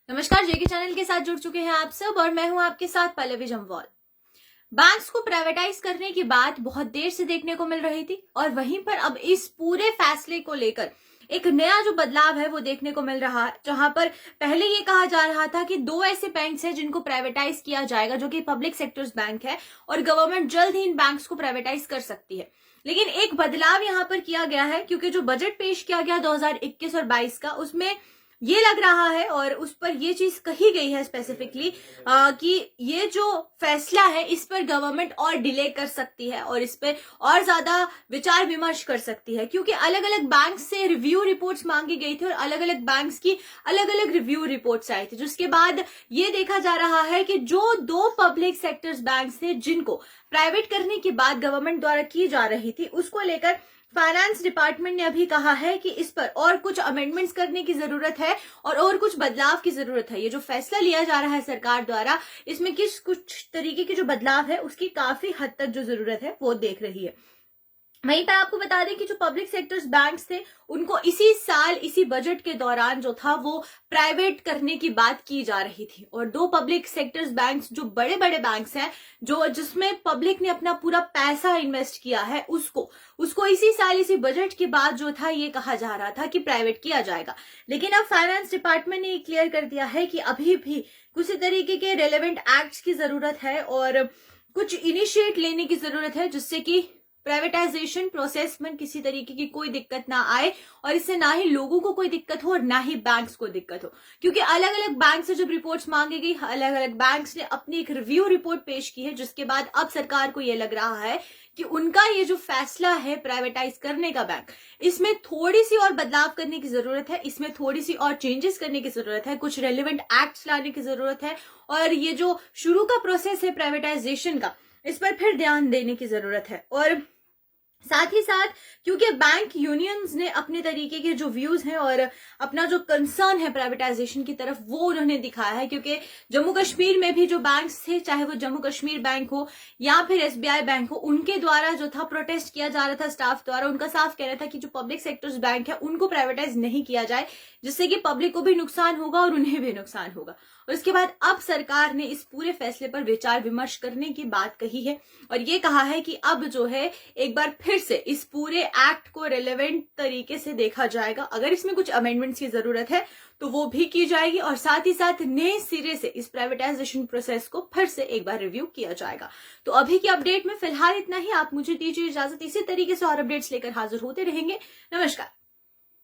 नमस्कार, जेके चैनल के साथ जुड़ चुके हैं आप सब और मैं हूं आपके साथ पल्लवी जम्वाल। बैंक्स को प्राइवेटाइज करने की बात बहुत देर से देखने को मिल रही थी और वहीं पर अब इस पूरे फैसले को लेकर एक नया जो बदलाव है वो देखने को मिल रहा है, जहां पर पहले ये कहा जा रहा था कि दो ऐसे बैंक्स हैं जिनको प्राइवेटाइज किया जाएगा, जो कि पब्लिक सेक्टर्स बैंक है और गवर्नमेंट जल्द ही इन बैंक्स को प्राइवेटाइज कर सकती है। लेकिन एक बदलाव यहां पर किया गया है, क्योंकि जो बजट पेश किया गया 2021 और 22 का, उसमें ये लग रहा है और उस पर ये चीज कही गई है स्पेसिफिकली कि ये जो फैसला है इस पर गवर्नमेंट और डिले कर सकती है और इस पर और ज्यादा विचार विमर्श कर सकती है, क्योंकि अलग अलग बैंक से रिव्यू रिपोर्ट्स मांगी गई थी और अलग अलग बैंक्स की अलग अलग रिव्यू रिपोर्ट्स आई थी, जिसके बाद ये देखा जा रहा है कि जो दो पब्लिक सेक्टर्स बैंक थे जिनको प्राइवेट करने की बात गवर्नमेंट द्वारा की जा रही थी, उसको लेकर फाइनेंस डिपार्टमेंट ने अभी कहा है कि इस पर और कुछ अमेंडमेंट्स करने की जरूरत है और कुछ बदलाव की जरूरत है। ये जो फैसला लिया जा रहा है सरकार द्वारा, इसमें कुछ तरीके के जो बदलाव है उसकी काफी हद तक जो जरूरत है वो देख रही है। वहीं पर आपको बता दें कि जो पब्लिक सेक्टर्स बैंक्स थे उनको इसी साल इसी बजट के दौरान जो था वो प्राइवेट करने की बात की जा रही थी और दो पब्लिक सेक्टर्स बैंक्स जो बड़े बड़े बैंक्स हैं, जो जिसमें पब्लिक ने अपना पूरा पैसा इन्वेस्ट किया है, उसको इसी साल इसी बजट के बाद जो था ये कहा जा रहा था कि प्राइवेट किया जाएगा। लेकिन अब फाइनेंस डिपार्टमेंट ने क्लियर कर दिया है कि अभी भी कुछ तरीके के रेलेवेंट एक्ट्स की जरूरत है और कुछ इनिशिएट लेने की जरूरत है, जिससे कि प्राइवेटाइजेशन प्रोसेस में किसी तरीके की कोई दिक्कत ना आए और इससे ना ही लोगों को कोई दिक्कत हो और ना ही बैंक्स को दिक्कत हो। क्योंकि अलग अलग बैंक से जब रिपोर्ट्स मांगी गई, अलग अलग बैंक्स ने अपनी एक रिव्यू रिपोर्ट पेश की है, जिसके बाद अब सरकार को यह लग रहा है कि उनका ये जो फैसला है प्राइवेटाइज करने का बैंक, इसमें थोड़ी सी और बदलाव करने की जरूरत है, इसमें थोड़ी सी और चेंजेस करने की जरूरत है, कुछ रेलिवेंट एक्ट्स लाने की जरूरत है और ये जो शुरू का प्रोसेस है प्राइवेटाइजेशन का, इस पर फिर ध्यान देने की जरूरत है। और साथ ही साथ क्योंकि बैंक यूनियंस ने अपने तरीके के जो व्यूज हैं और अपना जो कंसर्न है प्राइवेटाइजेशन की तरफ वो उन्होंने दिखाया है, क्योंकि जम्मू कश्मीर में भी जो बैंक्स थे, चाहे वो जम्मू कश्मीर बैंक हो या फिर एसबीआई बैंक हो, उनके द्वारा जो था प्रोटेस्ट किया जा रहा था स्टाफ द्वारा। उनका साफ कहना था कि जो पब्लिक सेक्टर्स बैंक है उनको प्राइवेटाइज नहीं किया जाए, जिससे कि पब्लिक को भी नुकसान होगा और उन्हें भी नुकसान होगा। और इसके बाद अब सरकार ने इस पूरे फैसले पर विचार विमर्श करने की बात कही है और ये कहा है कि अब जो है एक बार फिर से इस पूरे एक्ट को रेलेवेंट तरीके से देखा जाएगा। अगर इसमें कुछ अमेंडमेंट्स की जरूरत है तो वो भी की जाएगी और साथ ही साथ नए सिरे से इस प्राइवेटाइजेशन प्रोसेस को फिर से एक बार रिव्यू किया जाएगा। तो अभी की अपडेट में फिलहाल इतना ही। आप मुझे दीजिए इजाजत, इसी तरीके से और अपडेट्स लेकर हाजिर होते रहेंगे। नमस्कार।